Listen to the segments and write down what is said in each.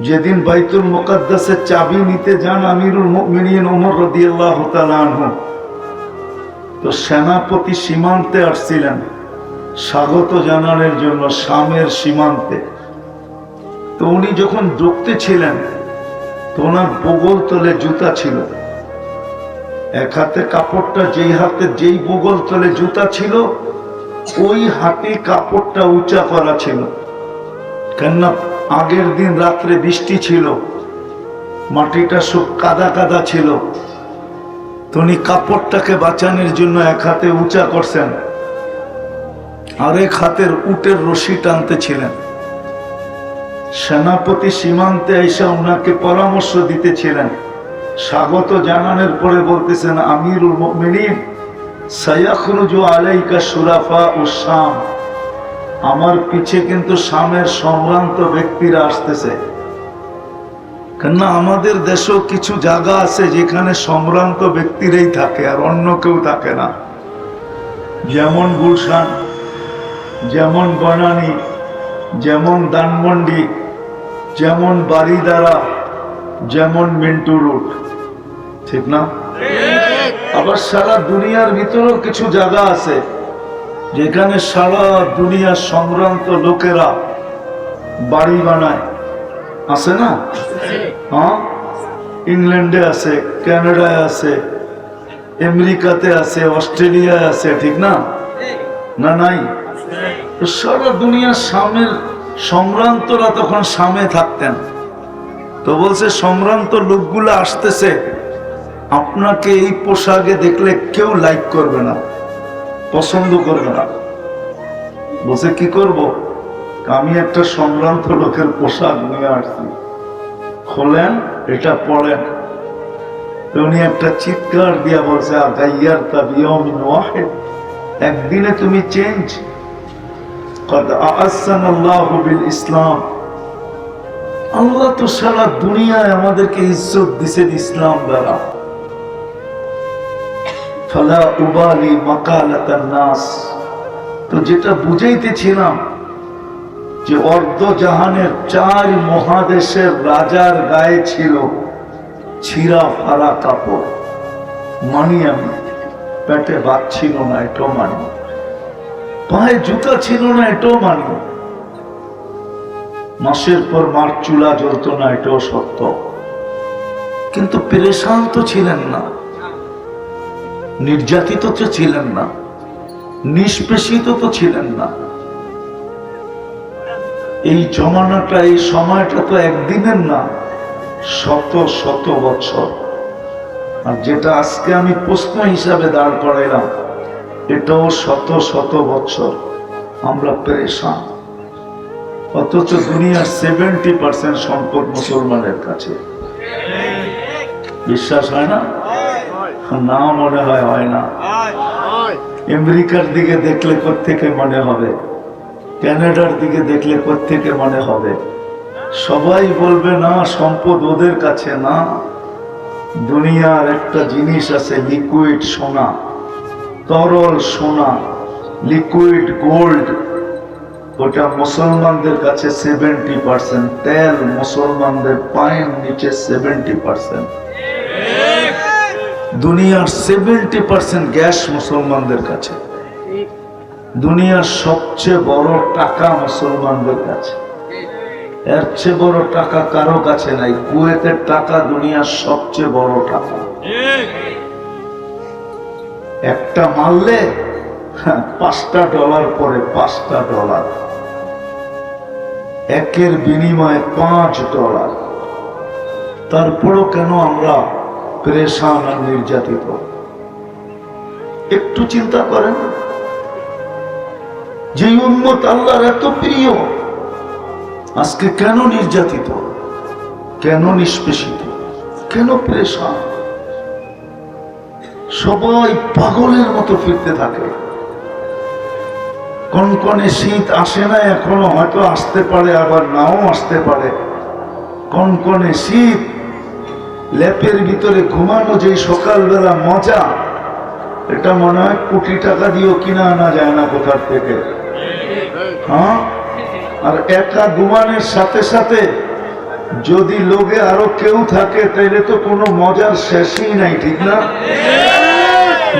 যেদিন বাইতুল মুকাদ্দাসের চাবি নিতে যান আমিরুল মুমিনিন ওমর রাদিয়াল্লাহু তাআলা আনহু, তো সেনাপতি সীমান্তে আসছিলেন স্বাগত জানানোর জন্য শামের সীমান্তে। তো উনি যখন ঢুকতেছিলেন তো ওনার বগল তলে জুতা ছিল, এক হাতে কাপড়টা, যেই হাতে যেই বগল তলে জুতা ছিল ওই হাতে কাপড়টা উঁচা করা ছিল, কেননা আগের দিন রাত্রে বৃষ্টি ছিল, মাটিটা সব কাদা কাদা ছিল। তো উনি কাপড়টাকে বাঁচানোর জন্য এক হাতে উঁচা করছেন, আরেক হাতের উটের রশি টানতেছিলেন। সেনাপতি সীমান্তে এসে ওনাকে পরামর্শ দিতেছিলেন, স্বাগত জানানোর পরে বলতেছেন, আমিরুল মুমিনিন সায়াখরুজু আলাইকা শুরাফা ও শাম, আমার পিছে কিন্তু শামের সম্ভ্রান্ত ব্যক্তিরা আসতেছে। কেননা আমাদের দেশেও কিছু জায়গা আছে যেখানে সম্ভ্রান্ত ব্যক্তিরাই থাকে আর অন্য কেউ থাকে না, যেমন গুলশান, যেমন বনানী, যেমন ধানমন্ডি, যেমন বারিদারা, যেমন মিন্টু রোড, ঠিক না? আবার সারা দুনিয়ার ভিতরেও কিছু জায়গা আছে যেখানে সারা দুনিয়ার সম্ভ্রান্ত লোকেরা বাড়ি বানায়, আছে না? হ্যাঁ, ইংল্যান্ডে আছে, কানাডায় আছে, আমেরিকাতে আছে, অস্ট্রেলিয়ায় আছে, ঠিক না? না নাই? তো সারা দুনিয়ার সামের সম্ভ্রান্তরা তখন সামে থাকতেন। তো বলছে সম্ভ্রান্ত লোকগুলো আসতেছে, আপনাকে এই পোশাকে দেখলে কেউ লাইক করবে না, পছন্দ করবে না। বলছে কি করব? আমি একটা সম্ভ্রান্ত লোকের পোশাক নিয়ে আসছি, খোলেন, এটা পড়েন। উনি একটা চিৎকার দিয়া বলছে, আগাইয়ার তা বিয়মিন ওয়াহিদ, একদিনে তুমি চেঞ্জ। কদ আ'আসানাল্লাহু বিল ইসলাম, আল্লাহ তো সারা দুনিয়ায় আমাদেরকে ইজ্জত দিয়েছেন ইসলাম দ্বারা। ফালা উবালি মাকালাতান নাস, তো যেটা বুঝাইতেছিলাম যে অর্ধ জাহানের 4 মহাদেশের রাজার গায়ে ছিল ছিঁড়া ফাড়া কাপড়, মানি আমি, পেটে ভাত ছিল না এটাও মানি, পায়ে জুতা ছিল না এটাও মানি, মাসের পর মার চুলা জ্বলত না এটাও সত্য। কিন্তু পেরেশান তো ছিলেন না, নির্যাতিত তো ছিলেন না, নিষ্পেষিত তো ছিলেন না। এই জমানাটা, এই সময়টা তো একদিনের না, শত শত বছর। আর যেটা আজকে আমি প্রশ্ন হিসাবে দাঁড় করাইলাম, এটাও শত শত বছর আমরা পেরেশান। অথচ দুনিয়ার 70% সম্পদ মুসলমানের কাছে। বিশ্বাস হয় না? না, মনে হয় না। আমেরিকার দিকে দেখলে কোত্থেকে মনে হবে, কানাডার দিকে দেখলে কোত্থেকে মনে হবে। সবাই বলবে না সম্পদ ওদের কাছে না, দুনিয়ার একটা জিনিস আছে লিকুইড সোনা, তরল সোনা, লিকুইড গোল্ড, ওটা মুসলমানদের কাছে 70%। তেল মুসলমানদের পায়ের নিচে 70%। দুনিয়ার 70% গ্যাস মুসলমানদের কাছে। দুনিয়ার সবচেয়ে বড় টাকা মুসলমানদের কাছে, এর চেয়ে বড় টাকা কারো কাছে নাই। কুয়েতের টাকা দুনিয়ার সবচেয়ে বড় টাকা। একটা মারলে $5 পরে $5, একের বিনিময়ে $5। তারপরও কেন আমরা পেরেশান আর নির্যাতিত? একটু চিন্তা করেন, যে উম্মত আল্লাহর এত প্রিয় আজকে কেন নির্যাতিত, কেন নিষ্পেষিত, কেন পেরেশান? সবাই পাগলের মতো ফিরতে থাকে। কনকনে শীত আসে না এখনো, হয়তো আসতে পারে, আবার নাও আসতে পারে। কনকনে শীত, ল্যাপের ভিতরে ঘুমানো যে সকালবেলা মজা, এটা মনে হয় কোটি টাকা দিয়েও কিনা আনা যায় না কোথার থেকে। হ্যাঁ, আর একা ঘুমানোর সাথে সাথে যদি লোকে আরো কেউ থাকে তাহলে তো কোনো মজার শেষই নাই, ঠিক না?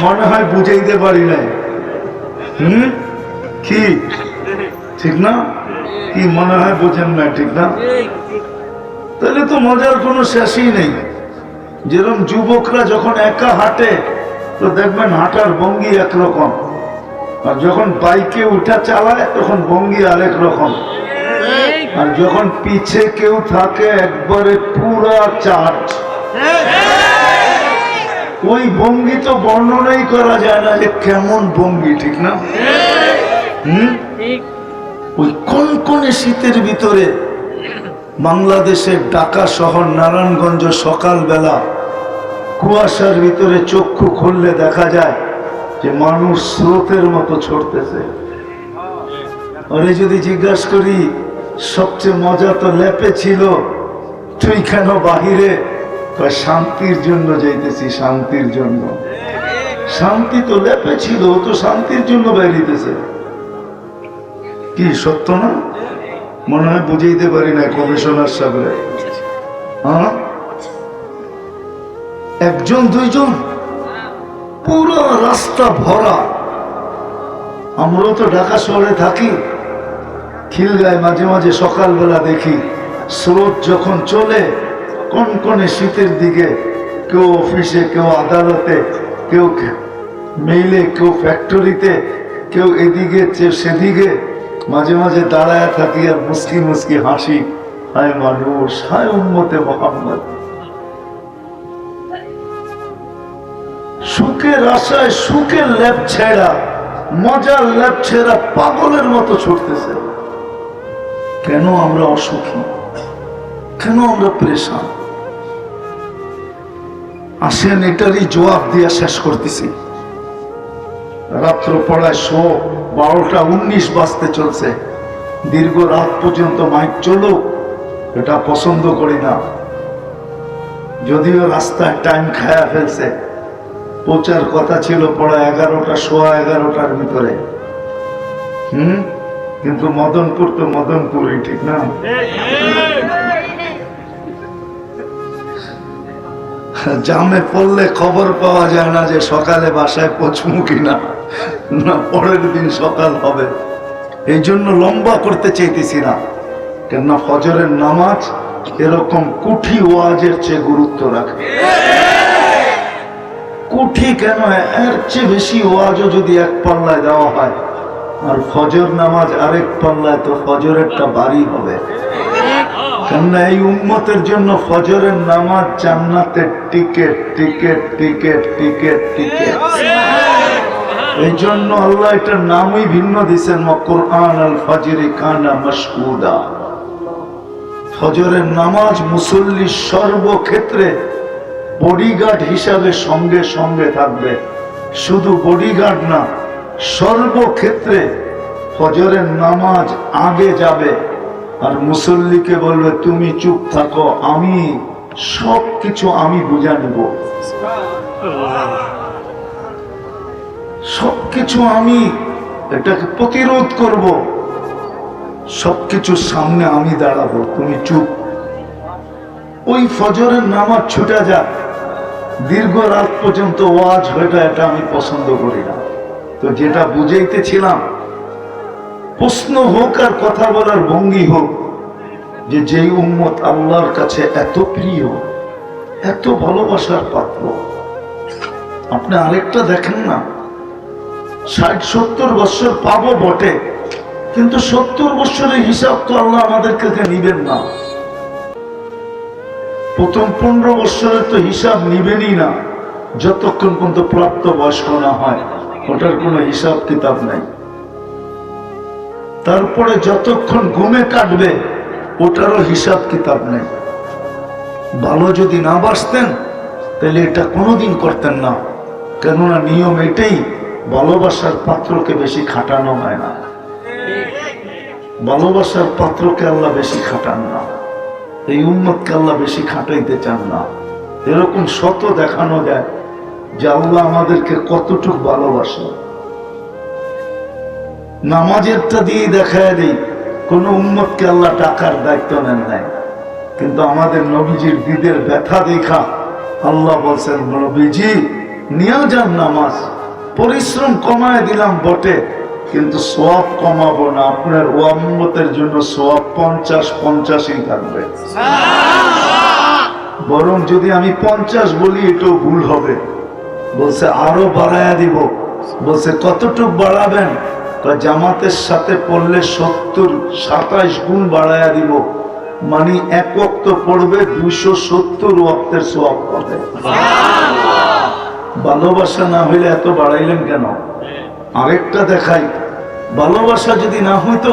মনে হয় বুঝাইতে পারি নাই। কি ঠিক না? কি মনে হয় বোঝেন না, ঠিক না? তাহলে তো মজার কোনো শেষই নেই। যেরকম যুবকরা যখন একা হাঁটে তো দেখবেন হাঁটার ভঙ্গি একরকম, আর যখন বাইকে উঠা চালায় তখন ভঙ্গি আরেক রকম, আর যখন পিছে কেউ থাকে একবারে পুরা চার্জ, ওই ভঙ্গি তো বর্ণনাই করা যায় না যে কেমন ভঙ্গি, ঠিক না? ওই কনকনে শীতের ভিতরে বাংলাদেশের ঢাকা শহর নারায়ণগঞ্জ সকালবেলা কুয়াশার ভিতরে চক্ষু খুললে দেখা যায় যে মানুষ স্রোতের মতো ছড়তেছে। ওরে যদি জিজ্ঞাসা করি সবচেয়ে মজা তো ল্যাপে ছিল, তুই কেন বাহিরে? শান্তির জন্য যাইতেছি, শান্তির জন্য। শান্তি তো ল্যাপে ছিল, ও তো শান্তির জন্য বেরিয়েছে। কি সত্য না? মনে হয় বুঝাইতে পারি না কমিশনার সাহেব। হ্যাঁ, একজন দুইজন, পুরো রাস্তা ভরা। আমরাও তো ঢাকা শহরে থাকি, খিলগায় মাঝে মাঝে সকালবেলা দেখি স্রোত যখন চলে কনকনে শীতের দিকে, কেউ অফিসে, কেউ আদালতে, কেউ মেইলে, কেউ ফ্যাক্টরিতে, কেউ এদিকে সেদিকে, মাঝে মাঝে দাঁড়ায় থাকি আর মুস্কি মুস্কি হাসি, হায় মানুষ, হায় উম্মতে মুহাম্মদ। সুখের আশায় সুখের ল্যাপ ছেড়া, মজার ল্যাপ ছেড়া পাগলের মতো ছুটতেছে। কেন আমরা অসুখী? কেন আমরা পেরেশান? আসেন এটারই জবাব দিয়ে শেষ করতেছি। রাত্র পড়ায় 12:19 বাজতে চলছে। দীর্ঘ রাত পর্যন্ত মাইক চলুক, এটা পছন্দ করি না। যদিও রাস্তায় টাইম খায়া ফেলছে, পৌঁছার কথা ছিল পড়া 11টা, 11:15 ভিতরে। কিন্তু মদনপুর তো মদনপুরই, ঠিক না? জামে পড়লে খবর পাওয়া যায় না যে সকালে বাসায় পৌঁছবো কিনা, না পরের দিন সকাল হবে। এই জন্য লম্বা করতে চাইতেছি না, কেননা ফজরের নামাজ এরকম কুঠি ওয়াজের চেয়ে গুরুত্ব রাখে। কুঠি কেন, এর চেয়ে বেশি ওয়াজও যদি এক পাল্লায় দেওয়া হয় আর ফজর নামাজ আরেক পাল্লায়, তো ফজরেরটা ভারী হবে। কেননা এই উম্মতের জন্য ফজরের নামাজ জান্নাতের ticket, ticket, ticket, ticket, ticket. এই জন্য আল্লাহ এটার নামই ভিন্ন দিয়েছেন, কুরআন আল ফাজরি কানা মাশহুদা। ফজরের নামাজ মুসল্লি সর্বক্ষেত্রে বডিগার্ড হিসাবে সঙ্গে সঙ্গে থাকবে। শুধু বডিগার্ড না, সর্বক্ষেত্রে ফজরের নামাজ আগে যাবে আর মুসল্লিকে বলবে তুমি চুপ থাকো, আমি সবকিছু আমি বুঝা নিব, সবকিছু আমি এটাকে প্রতিরোধ করব, সবকিছুর সামনে আমি দাঁড়াবো, তুমি চুপ। ওই ফজরের নামাজ ছুটে যাক, দীর্ঘ রাত পর্যন্ত ওয়াজ হয়ে যায়, এটা আমি পছন্দ করি না। তো যেটা বুঝাইতেছিলাম, প্রশ্ন হোক আর কথা বলার ভঙ্গি হোক, যে যেই উম্মত আল্লাহর কাছে এত প্রিয়, এত ভালোবাসার পাত্র। আপনি আরেকটা দেখেন না, 60-70 বছর পাবো বটে, কিন্তু 70 বছরের হিসাব তো আল্লাহ আমাদের কাছে নিবেন না। প্রথম 15 বছরের তো হিসাব নিবেনই না, যতক্ষণ পর্যন্ত প্রাপ্ত বয়স্ক না হয়, ওটার কোনো হিসাব কিতাব নাই। তারপরে যতক্ষণ ঘুমে কাটবে, ওটারও হিসাব কিতাব নেই। ভালো যদি না বাসতেন তাহলে এটা কোনোদিন করতেন না, কেননা নিয়ম এটাই, ভালোবাসার পাত্রকে বেশি খাটানো হয় না। ভালোবাসার পাত্রকে আল্লাহ বেশি খাটান না, এই উম্মতকে আল্লাহ বেশি খাটাইতে চান না। এরকম শত দেখানো যায় যে আল্লাহ আমাদেরকে কতটুকু ভালোবাসে। নামাজেরটা দিয়ে দেখায় দেই, কোন উম্মতকে আল্লাহ টাকার দায়িত্ব নেন নাই, কিন্তু আমাদের নবীজির দিদের ব্যথা দেখা আল্লাহ বলছেন, নবীজি নিয়ে যান নামাজ, পরিশ্রম কমায় দিলাম বটে, কিন্তু সওয়াব কমাবো না, আপনার উম্মতের জন্য সওয়াব 50-50ই থাকবে। বরং যদি আমি 50 বলি এটাও ভুল হবে। বলছে আরো বাড়ায়া দিব। বলছে কতটুক বাড়াবেন? জামাতের সাথে পড়লে 27 গুণ বাড়ায়া দিব, মানে এক ওয়াক্ত পড়বে 270 ওয়াক্তের সওয়াব পাবে। ভালোবাসা না হইলে এত বাড়াইলেন কেন? আরেকটা দেখাই, ভালোবাসা যদি না হইতো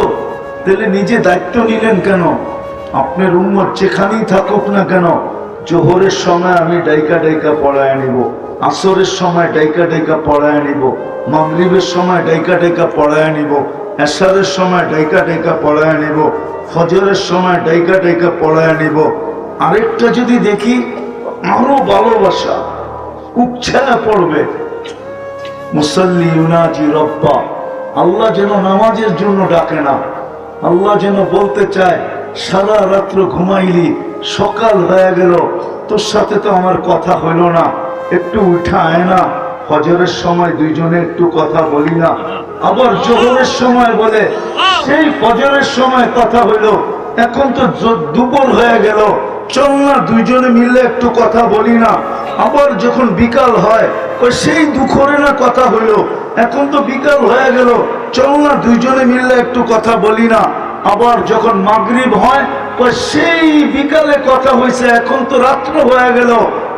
তাহলে নিজে দায়িত্ব নিলেন কেন? আপনার উম্মত যেখানেই থাকুক না কেন, জোহরের সময় আমি ডাইকা ডাইকা পড়ায় নিব, আসরের সময় ডাইকা ডাইকা পড়ায় নিব, মাগরিবের সময় ডাইকা ডাইকা পড়ায় নিব, এশারের সময় ডাইকা ডাইকা পড়ায় নিব, ফজরের সময় ডাইকা ডাইকা পড়ায় নিব। আরেকটা যদি দেখি, আরো ভালোবাসা উচ্ছালা পড়বে, মুসাল্লি ইউনাজি রব্বা, আল্লাহ যেন নামাজের জন্য ডাকে না, আল্লাহ যেন বলতে চায় সারা রাত্র ঘুমাইলি, সকাল হয়ে গেল, তোর সাথে তো আমার কথা হইল না, একটু উঠা আয় না, ফজরের সময় দুইজনে একটু কথা বলি না। আবার জোহরের সময় বলে সেই ফজরের সময় কথা হইল, এখন তো দুপুর হয়ে গেল, চল না দুইজনে মিললে একটু কথা বলি না। আবার যখন বিকাল হয়, সেই দুপুরে না কথা হইল, এখন তো বিকাল হয়ে গেল, চল না দুইজনে মিললে একটু কথা বলি না। আবার যখন মাগরিব হয়, সেই বিকালে কথা হয়েছে, এখন তো রাত্র হয়ে গেল,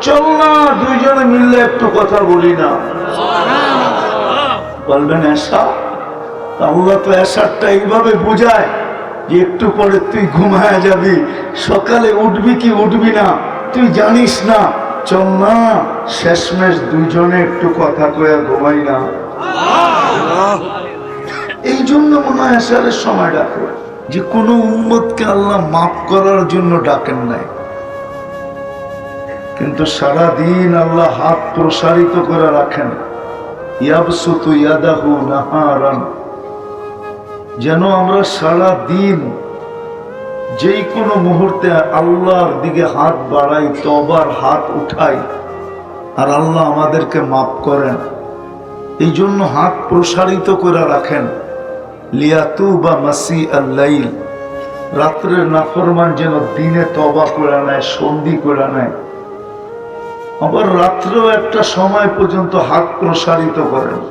চল না দুইজনে মিললে একটু কথা বলি না। বলবেন এশা? আল্লাহ তো এশারটা এইভাবে বুঝায় যে একটু পরে তুই ঘুমায় যাবি, সকালে উঠবি কি উঠবি না তুই জানিস না, চল না শেষমেশ দুইজনে একটু কথা কয়ে ঘুমাই না। এই জন্য মনে হয় এশারের সময় ডাকে, যে কোনো উম্মতকে আল্লাহ মাফ করার জন্য ডাকেন নাই, কিন্তু সারা দিন আল্লাহ হাত প্রসারিত করে রাখেন, ইয়াবসুতু ইয়াদাহু নাহারান, যেন আমরা সারা দিন যেই কোনো মুহূর্তে আল্লাহর দিকে হাত বাড়াই, তওবার হাত উঠাই, আর আল্লাহ আমাদেরকে মাফ করেন। এই জন্য হাত প্রসারিত করে রাখেন, লিয়াতুবা মাসি আল-লাইল, রাত্রের নাফরমান যেন দিনে তওবা করে নেয়, সন্ধি করে নেয়। আবার রাত্রেও একটা সময় পর্যন্ত হাত প্রসারিত করেন,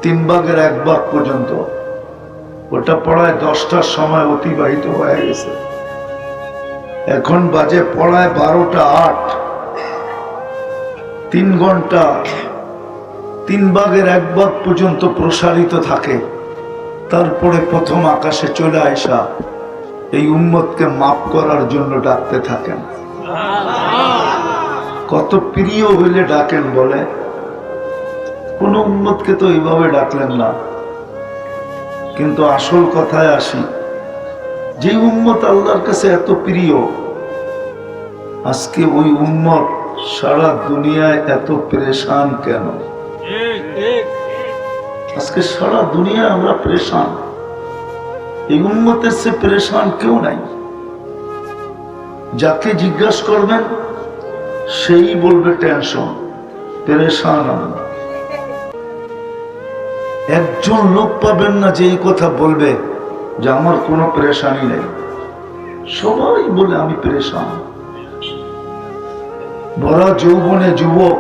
3 ভাগের 1 ভাগ পর্যন্ত। ওটা পড়ায় 10টার সময় অতিবাহিত হয়ে গেছে, এখন বাজে পড়ায় 12টা 8, 3 ঘন্টা 3 ভাগের 1 ভাগ পর্যন্ত প্রসারিত থাকে। তারপরে প্রথম আকাশে চলে আসা এই উম্মতকে মাফ করার জন্য ডাকতে থাকেন। কত প্রিয় হইলে ডাকেন বলে, কোন উম্মতকে তো এইভাবে ডাকলেন না। কিন্তু আসল কথায় আসি, যে উম্মত আল্লাহর কাছে এত প্রিয়, আজকে ওই উম্মত সারা দুনিয়ায় এত পেরেশান কেন? আজকে সারা দুনিয়ায় আমরা পেরেশান, এই উম্মতের সে পেরেশান কেউ নাই। যাকে জিজ্ঞাসা করবেন সেই বলবে টেনশন, পেরেশান আমরা। একজন লোক পাবেন না যে এই কথা বলবে যে আমার কোনো পেরেশানি নেই, সবাই বলে আমি পেরেশান। ভরা যৌবনে যুবক,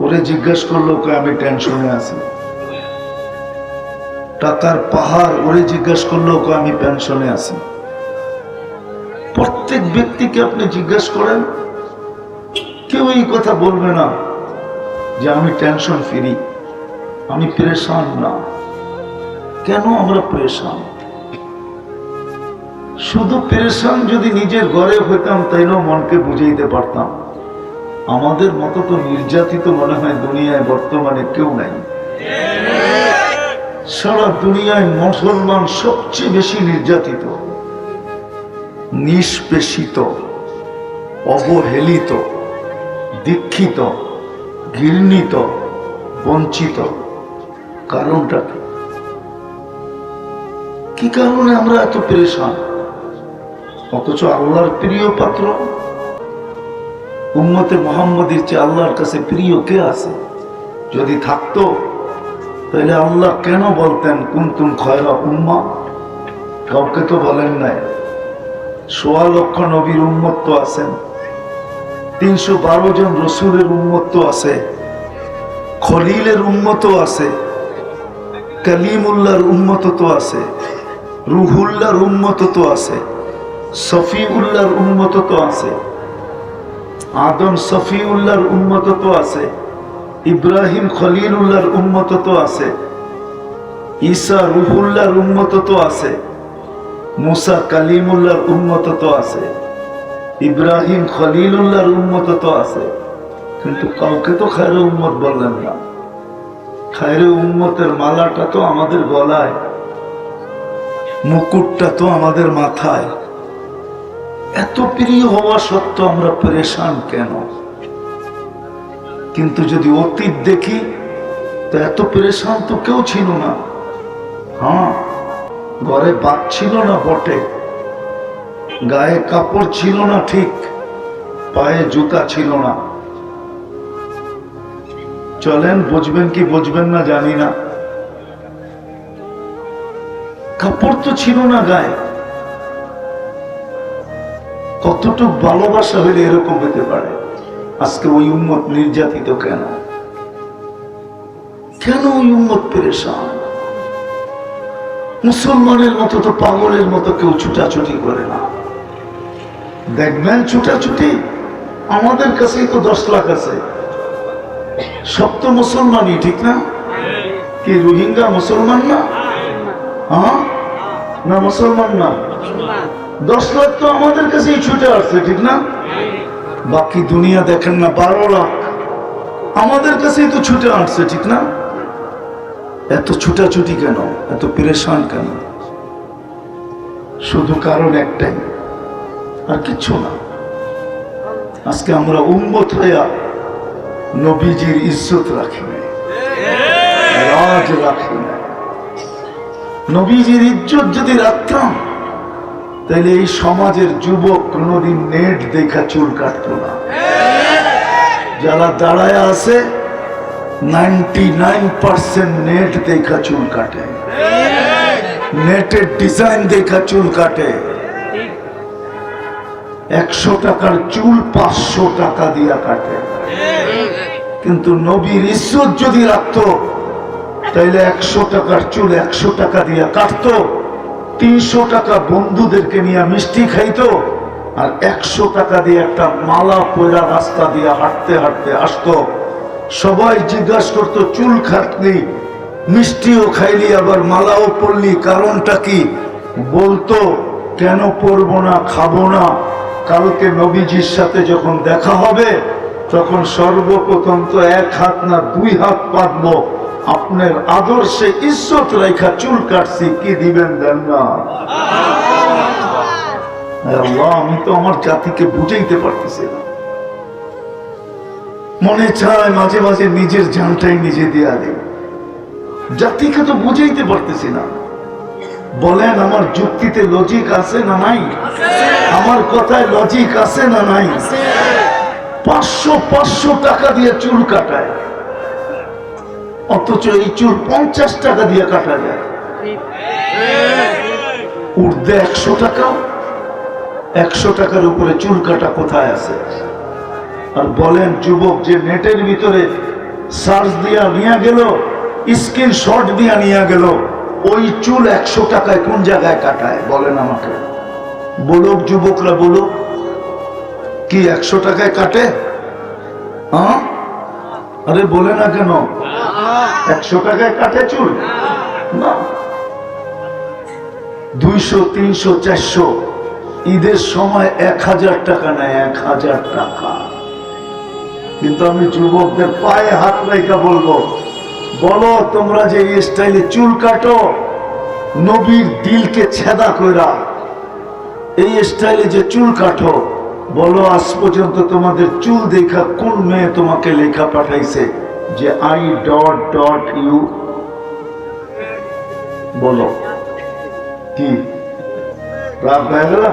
ওরে জিজ্ঞাসা করলো আমি টেনশনে আছি। টাকার পাহাড়, ওরে জিজ্ঞাসা করলো আমি পেনশনে আছি। প্রত্যেক ব্যক্তিকে আপনি জিজ্ঞাসা করেন, কেউ এই কথা বলবে না যে আমি টেনশন ফ্রি, আমি পেরেশান না। কেন আমরা পেরেশান? শুধু পেরেশান যদি নিজের ঘরে হইতাম তাইলেও মনকে বুঝাইতে পারতাম। আমাদের মতো তো নির্যাতিত মনে হয় দুনিয়ায় বর্তমানে কেউ নাই। সারা দুনিয়ায় মুসলমান সবচেয়ে বেশি নির্যাতিত, নিষ্পেষিত, অবহেলিত, দীক্ষিত, ঘৃণিত, বঞ্চিত। কারণটা কি কারণে আমরা এত পেরেশান? অথচ আল্লাহর প্রিয় পাত্র। উম্মতে মুহাম্মদের চেয়ে আল্লাহর কাছে প্রিয় কে আছে? যদি থাকতো তাহলে আল্লাহ কেন বলতেন কুনতুম খায়রা উম্মাহ? কাউকে তো বলেন নাই। ১৬ লক্ষ নবীর উম্মত তো আছেন, ৩১২ জন রসুলের উম্মত তো আছে, খলিলের উম্মত আছে, কালিমুল্লাহর উম্মত তো আছে, রুহুল্লাহর উম্মত তো আছে, সফিউল্লাহর উম্মত তো আছে, আদম সফিউল্লাহর উম্মত তো আছে, ইব্রাহিম খলিলুল্লাহর উম্মত তো আছে, ঈসা রুহুল্লাহর উম্মত তো আছে, মুসা কালিমুল্লাহর উম্মত তো আছে, ইব্রাহিম খলিলুল্লাহর উম্মত তো আছে। কিন্তু কাউকে তো খায়রে উম্মত বললেন না। খায়রে উম্মতের মালাটা তো আমাদের গলায়, মুকুটটা তো আমাদের মাথায়। এত প্রিয় হওয়া সত্ত্বেও আমরা পরেশান কেন? কিন্তু যদি অতীত দেখি তো এত পরেশান তো কেউ ছিল না। হ্যাঁ, ঘরে বাত ছিল না বটে, গায়ে কাপড় ছিল না ঠিক, পায়ে জুতা ছিল না। চলেন, বুঝবেন কি বুঝবেন না জানি না, কাপড় তো ছিল না গায়ে। কতটুকু ভালোবাসা হলে এরকম হতে পারে? আজকে ওই উম্মত নির্যাতিত কেন? কেন ওই উম্মত পেরেশান? মুসলমানের মতো তো পাগলের মতো কেউ ছুটাছুটি করে না। দেখবেন ছুটাছুটি, আমাদের কাছেই তো 10 লাখ আছে, সব তো মুসলমানই, ঠিক না? কি রোহিঙ্গা মুসলমান না? হ্যাঁ না, মুসলমান না? 10 লাখ তো আমাদের কাছেই ছুটে আসছে, ঠিক না? বাকি দুনিয়া দেখেন না, 12 লাখ আমাদের কাছেই তো ছুটে আসছে, ঠিক না? এত ছুটাছুটি কেন? এত পেরেশান কেন? শুধু কারণ একটাই, আর কিচ্ছু না। আজকে আমরা উম্মত হইয়া নবীজির ইজ্জত রাখি না, রাজ রাখি না। নবীজির ইজ্জত যদি রাখতাম তাহলে এই সমাজের যুবক কোনদিন নেট দেখা চুল কাটত না। যারা দাঁড়ায় আছে 99% নেট দেখা চুল কাটে, নেটের ডিজাইন দেখা চুল কাটে। 100 টাকার চুল 500 টাকা দিয়া কাটে। কিন্তু নবীর ইজ্জত যদি রাখতো তাইলে 100 টাকার চুল 100 টাকা দিয়া কাটতো, 300 টাকা বন্ধুদেরকে নিয়ে মিষ্টি খাইতো, আর 100 টাকা দিয়ে একটা মালা পয়রা রাস্তা দিয়ে হাঁটতে হাঁটতে আসতো। সবাই জিজ্ঞাসা করতো চুল কাটলি, মিষ্টিও খাইলি, আবার মালাও পরলি, কারণটা কি? বলতো কেন পরবো না, খাবো না, কালকে নবীজির সাথে যখন দেখা হবে তখন সর্বপ্রথম তো 1 হাত না 2 হাত পাতবো, আপনার আদর্শে ইজ্জত রেখা চুল কাটছি, কি দিবেন দেন না? আল্লাহ, আমি তো আমার জাতিকে বুঝাইতে পারতেছি না। মনে চায় মাঝে মাঝে নিজের জানটাই নিজে দেয়া দেয়। জাতিকে তো বুঝাইতে পারতেছি না। বলেন, আমার যুক্তিতে লজিক আছে না নাই? আমার কথায় লজিক আছে না নাই? 500 টাকা দিয়ে চুল কাটায়, অথচ এই চুল 50 টাকা দিয়ে কাটা যায়। উর্ধে 100 টাকা, 100 টাকার উপরে চুল কাটা কোথায় আছে? আর বলেন, যুবক যে নেটের ভিতরে সার্চ দিয়া নিয়ে গেল, স্ক্রিনশট দিয়া নিয়ে গেল, ওই চুল 100 টাকায় কোন জায়গায় কাটায়? বলেন আমাকে, বলুক যুবকরা, বলুক, কি 100 টাকায় কাটে? হ্যাঁ, আরে বলে না কেন? 100 টাকায় কাটে চুল? না, 200, 300, 400, ঈদের সময় 1000 টাকা নেয়, 1000 টাকা। কিন্তু আমি যুবকদের পায়ে হাত রেখে বলবো, বলো তোমরা যে এই স্টাইলে চুল কাটো, নবীর দিলকে ছেদা কইরা এই স্টাইলে যে চুল কাটো, বলো আজ পর্যন্ত তোমাদের চুল দেখা কোন মেয়ে তোমাকে লেখা পাঠাইছে যে I.U? বলো, কি রাগ হয়ে গেল?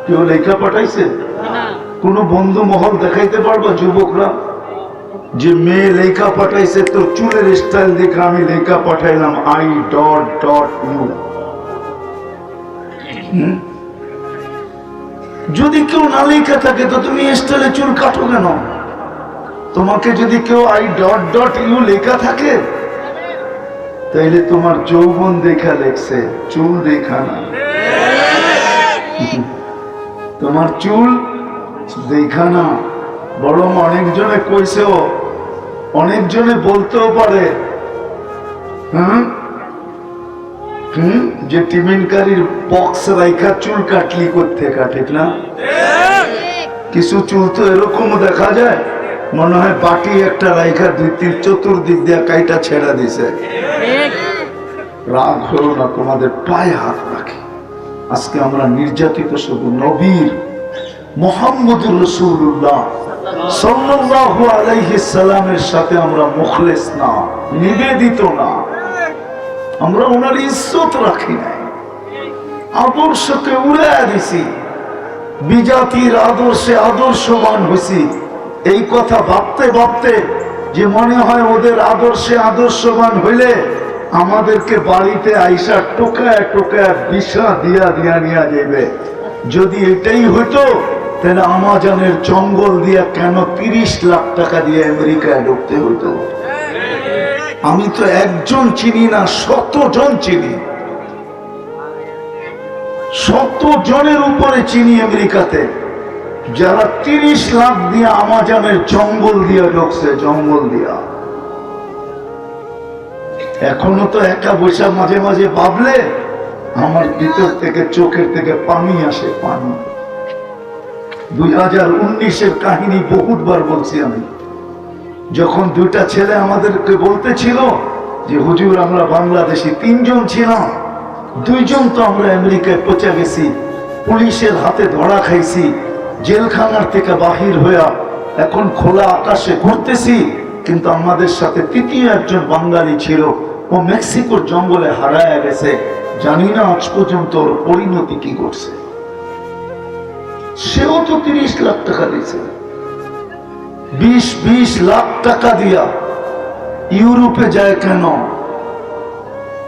কেউ লেখা পাঠাইছে? কোন বন্ধু মহল দেখাইতে পারবা যুবকরা যে মেয়ে লেখা পাঠাইছে? তো চুলের স্টাইল দেখে আমি লেখা পাঠাইলাম I.U। যদি কেউ না লেখা থাকে তো তুমি স্টাইলে চুল কাটো কেন? তোমাকে যদি কেউ I.U লেখা থাকে তাইলে তোমার যৌবন দেখা লেখছে, চুল দেখা না। তোমার চুল দেখা না, বরং অনেকজনে কইছেও, অনেকজনে বলতেও পারে যে টিমিনকারীর বক্স রাইখা চুল কাটলি করতে ঠিক না? কিছু চুল তো এরকম দেখা যায় মনে হয় বাটি একটা রাইখা দুই তিন চতুর্দিক দিয়ে কাইটা ছেড়া দিছে। রাগ হলো না, তোমাদের পায়ে হাত রাখি। আজকে আমরা নির্যাতিত শুধু নবীর মুহাম্মদুর রাসূলুল্লাহ সাল্লাল্লাহু আলাইহি সাল্লামের সাথে আমরা মুখলেস না, নিবেদিত না। আমরা ওনার ইজ্জত রাখি নাই, আদর্শকে উড়াইয়া দিছি, বিজাতির আদর্শে আদর্শবান হয়েছি। এই কথা ভাবতে ভাবতে যে মনে হয় ওদের আদর্শে আদর্শবান হইলে আমাদেরকে বাড়িতে আইসা টোকায় টোকায় বিষা দিয়া দিয়া নিয়ে যাবে। যদি এটাই হইতো তাহলে আমাজনের জঙ্গল দিয়া কেন 30 লাখ টাকা দিয়ে আমেরিকায় ঢুকতে হইতো? আমি তো একজন চিনি না, 100 জন চিনি, 100 জনের উপরে চিনি আমেরিকাতে, যারা 30 লাখ দিয়ে আমাজনের জঙ্গল দিয়া ঢুকছে, জঙ্গল দিয়া। এখনো তো একা বৈশা মাঝে মাঝে ভাবলে আমার ভিতর থেকে চোখের থেকে পানি আসে, পানি। 2019-এর কাহিনী বহুতবার বলছি আমি। যখন দুইটা ছেলে আমাদেরকে বলতেছিল যে হুজুর আমরা বাংলাদেশি 3 জন ছিলাম, 2 জন তো আমরা আমেরিকায় পৌঁছে গেছি, পুলিশের হাতে ধরা খাইছি, জেলখানার থেকে বাহির হইয়া এখন খোলা আকাশে ঘুরতেছি, কিন্তু আমাদের সাথে 3য় একজন বাঙালি ছিল, ও মেক্সিকোর জঙ্গলে হারায়া গেছে। জানি না আজ পর্যন্ত ওর পরিণতি কি করছে। সেও তো 30 লাখ টাকা দিয়েছে, 20 লাখ টাকা দিয়া ইউরোপে যায় কেন?